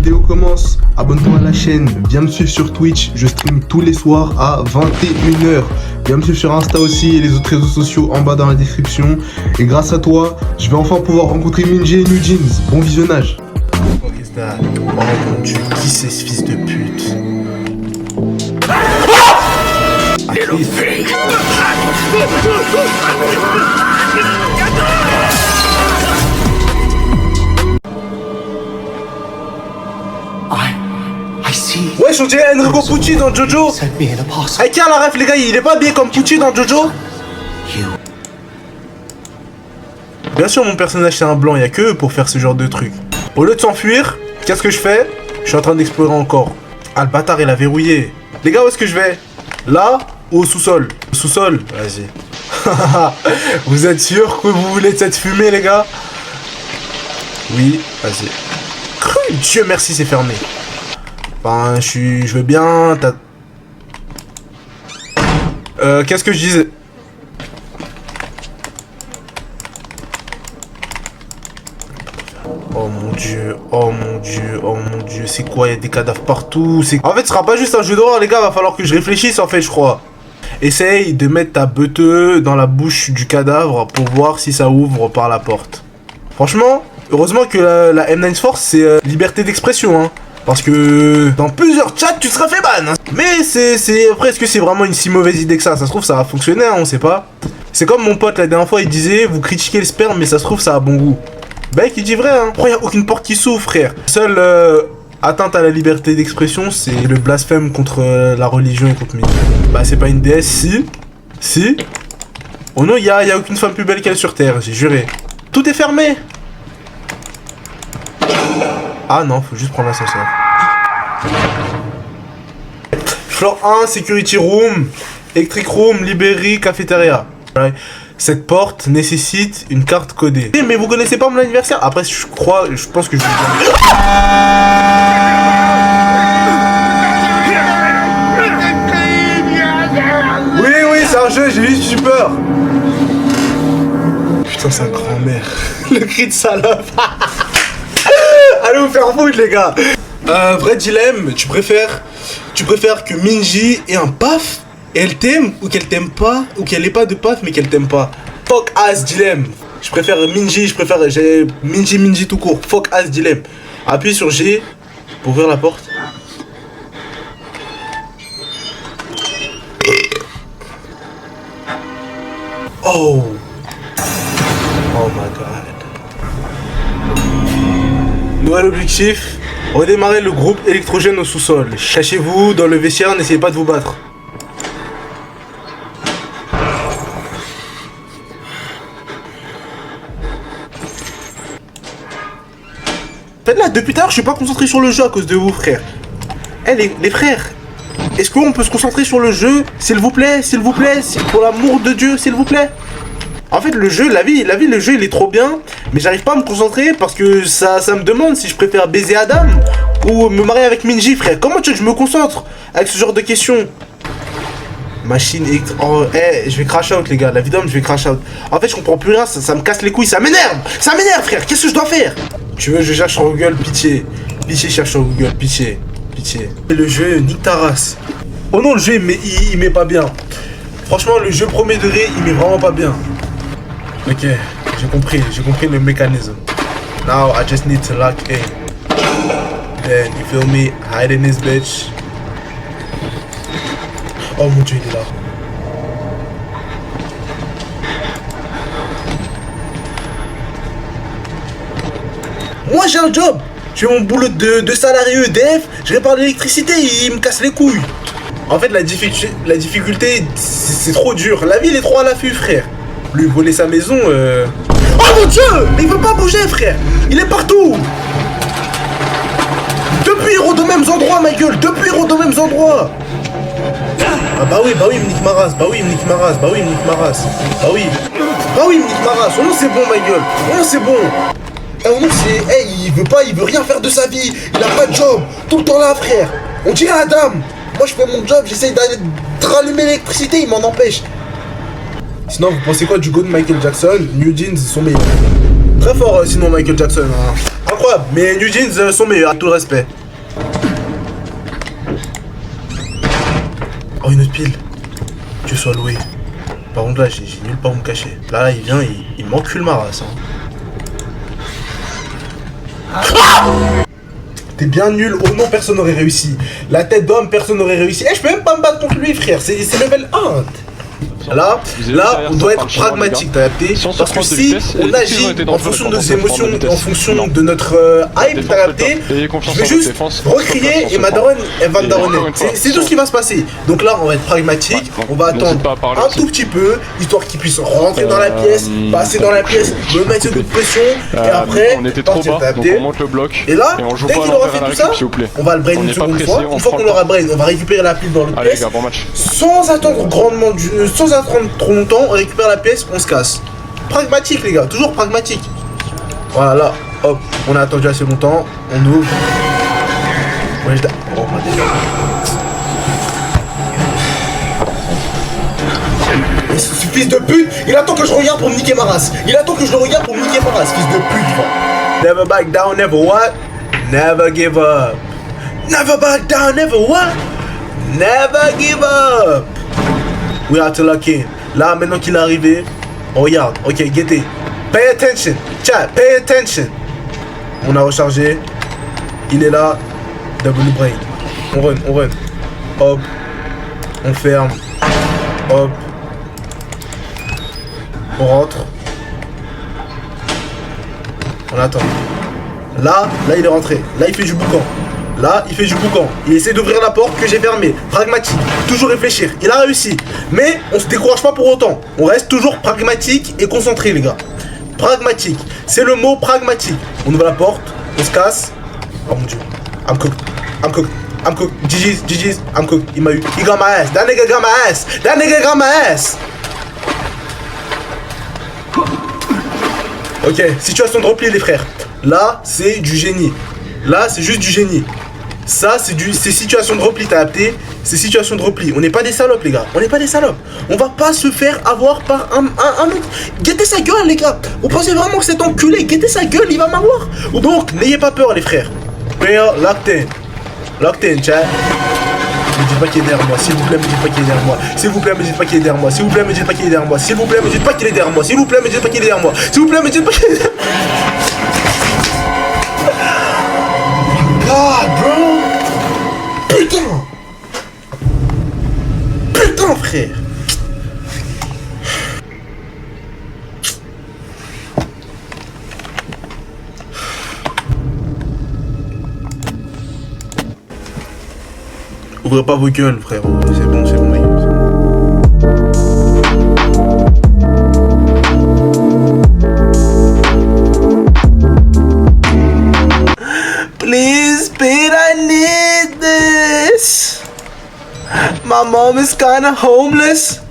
vidéo commence. Abonne-toi à la chaîne, viens me suivre sur Twitch, je stream tous les soirs à 21 h. Viens me suivre sur Insta aussi et les autres réseaux sociaux en bas dans la description. Et grâce à toi, je vais enfin pouvoir rencontrer Minji et New Jeans. Bon visionnage. Oh mon dieu, qui c'est ce fils de pute? Wesh, on dirait Enrico Pucci dans Jojo. Hey, tiens la ref les gars, il est pas habillé comme Pucci dans Jojo? Bien sûr mon personnage c'est un blanc, il y a que eux pour faire ce genre de truc. Au lieu de s'enfuir, qu'est-ce que je fais? Je suis en train d'explorer encore. Ah le bâtard il a verrouillé. Les gars où est-ce que je vais? Là ou au sous-sol? Au sous-sol, vas-y. Vous êtes sûr que vous voulez de cette fumée les gars? Oui, vas-y. Dieu merci c'est fermé. Enfin, je veux bien... qu'est-ce que je disais? Oh mon dieu, oh mon dieu, oh mon dieu, c'est quoi? Il y a des cadavres partout, c'est... En fait, ce sera pas juste un jeu d'horreur, les gars, va falloir que je réfléchisse, en fait, je crois. Essaye de mettre ta beuteux dans la bouche du cadavre pour voir si ça ouvre par la porte. Franchement, heureusement que la M9 Force, c'est liberté d'expression, hein. Parce que dans plusieurs chats, tu seras fait ban. Hein. Mais c'est... Après, est-ce que c'est vraiment une si mauvaise idée que ça? Ça se trouve, ça va fonctionner, hein, on sait pas. C'est comme mon pote, la dernière fois, il disait, vous critiquez le sperme, mais ça se trouve, ça a bon goût. Mec, il dit vrai, hein. Pourquoi il n'y a aucune porte qui s'ouvre, frère? Seule atteinte à la liberté d'expression, c'est le blasphème contre la religion et contre Minji. Bah, c'est pas une déesse, si. Si. Oh non, il y a aucune femme plus belle qu'elle sur Terre, j'ai juré. Tout est fermé. Ah non, faut juste prendre l'ascenseur. Floor 1, security room, electric room, librairie, cafétéria. Cette porte nécessite une carte codée. Mais vous connaissez pas mon anniversaire? Après, je pense que je... Oui, c'est un jeu, j'ai juste eu peur. Putain, sa grand-mère. Le cri de salope. Allez vous faire foutre les gars. Vrai dilemme, tu préfères que Minji ait un paf et elle t'aime ou qu'elle t'aime pas, ou qu'elle ait pas de paf mais qu'elle t'aime pas. Fuck ass dilemme. Je préfère Minji, j'ai Minji tout court. Fuck ass dilemme. Appuie sur G pour ouvrir la porte. Oh. Oh my god. Nouvel objectif, redémarrer le groupe électrogène au sous-sol. Cachez-vous dans le vestiaire, n'essayez pas de vous battre. En fait là, depuis tout à l'heure, je suis pas concentré sur le jeu à cause de vous, frères. Eh les frères, est-ce qu'on peut se concentrer sur le jeu, s'il vous plaît, pour l'amour de Dieu, s'il vous plaît? En fait, le jeu, la vie, le jeu, il est trop bien, mais j'arrive pas à me concentrer parce que ça me demande si je préfère baiser Adam ou me marier avec Minji, frère. Comment tu veux que je me concentre avec ce genre de questions? Machine électrique... Oh, je vais crash out, les gars. La vidéo, je vais crash out. En fait, je comprends plus rien, ça me casse les couilles, ça m'énerve, frère. Qu'est-ce que je dois faire? Tu veux, je cherche sur Google, pitié. Pitié, cherche sur Google, pitié. Et le jeu, nique ta race. Oh non, le jeu, il met pas bien. Franchement, le jeu premier degré, il met vraiment pas bien. Ok, j'ai compris le mécanisme. Now I just need to lock in. Then, you feel me? Hide in this bitch. Oh mon dieu, il est là. Moi j'ai un job. Je fais mon boulot de salarié EDF. Je répare l'électricité, il me casse les couilles. En fait, la difficulté, c'est trop dur. La ville est trop à l'affût, frère. Lui voler sa maison, Oh mon dieu! Mais il veut pas bouger, frère! Il est partout! Depuis, il rôde aux mêmes endroits, ma gueule! Depuis, il rôde aux mêmes endroits! Ah bah oui, il me nique ma race! Bah oui, il me nique ma race! Oh non, c'est bon, ma gueule! Oh non, c'est bon! Oh non, c'est... Hey, il veut rien faire de sa vie! Il a pas de job! Tout le temps là, frère! On dirait Adam! Moi, je fais mon job, j'essaye de rallumer l'électricité, il m'en empêche! Sinon, vous pensez quoi du go de Michael Jackson? New Jeans sont meilleurs. Très fort sinon Michael Jackson. Hein. Incroyable. Mais New Jeans sont meilleurs, à tout le respect. Oh, une autre pile. Dieu soit loué. Par contre là, j'ai nulle part où me cacher. Là, il vient, il m'encule ma race. Hein. T'es bien nul. Oh non, personne n'aurait réussi. La tête d'homme, personne n'aurait réussi. Eh, je peux même pas me battre contre lui, frère. C'est level 1. Là, on doit être pragmatique, t'as capté? Parce que si on agit en fonction de nos émotions, en fonction de notre hype, t'as capté? Je vais juste recrier et ma daronne, elle va me daronner. C'est tout ce qui va se passer. Donc là, on va être pragmatique, on va attendre un tout petit peu, histoire qu'il puisse rentrer dans la pièce, passer dans la pièce, me mettre un coup de pression, et après, partir, t'as capté? Et là, dès qu'il aura fait tout ça, on va le brain une seconde fois. Une fois qu'on l'aura brain, on va récupérer la pile dans l'autre pièce, sans attendre grandement, sans attendre trop longtemps, on récupère la pièce, on se casse. Pragmatique les gars, toujours pragmatique. Voilà, là, hop, on a attendu assez longtemps, on ouvre. Ouais, oh, et ce fils de pute, il attend que je regarde pour me niquer ma race. Il attend que je le regarde pour me niquer ma race, fils de pute. Never back down, never what? Never give up. Never back down, never what? Never give up. We are to lock in. Là, maintenant qu'il est arrivé, on regarde. Ok, guettez. Pay attention. Chat, pay attention. On a rechargé. Il est là. Double brain. On run, on run. Hop. On ferme. Hop. On rentre. On attend. Là, il est rentré. Là, il fait du boucan. Là, il fait du boucan. Il essaie d'ouvrir la porte que j'ai fermée. Pragmatique. Toujours réfléchir. Il a réussi. Mais on se décourage pas pour autant. On reste toujours pragmatique et concentré, les gars. Pragmatique. C'est le mot pragmatique. On ouvre la porte. On se casse. Oh mon dieu. I'm cooked. I'm cooked. I'm cooked. GG's. I'm cooked. Il m'a eu. Il got my ass. That nigga got my ass. That nigga got my ass. Ok. Situation de repli, les frères. Là, c'est du génie. Là, c'est juste du génie. Ça, c'est situation de repli, t'as capté? C'est situation de repli. On n'est pas des salopes, les gars. On n'est pas des salopes. On va pas se faire avoir par un mec. Guettez sa gueule, les gars. Vous pensez vraiment que cet enculé, guettez sa gueule, il va m'avoir? Donc, n'ayez pas peur, les frères. Player, locked in. Locked in, chat. Ne dites pas qu'il est derrière moi. S'il vous plaît, me dites pas qu'il est derrière moi. S'il vous plaît, me dites pas qu'il est derrière moi. S'il vous plaît, me dites pas qu'il est derrière moi. S'il vous plaît, me dites pas qu'il est derrière moi. S'il vous plaît, me dites pas qu'il est derrière moi. S'il vous plaît, me dites pas qu'il est derrière moi. God, bro! Putain! Putain, frère! Ouvrez pas vos gueules, frère. C'est bon, mec. Please, Pete, I need this. My mom is kinda homeless.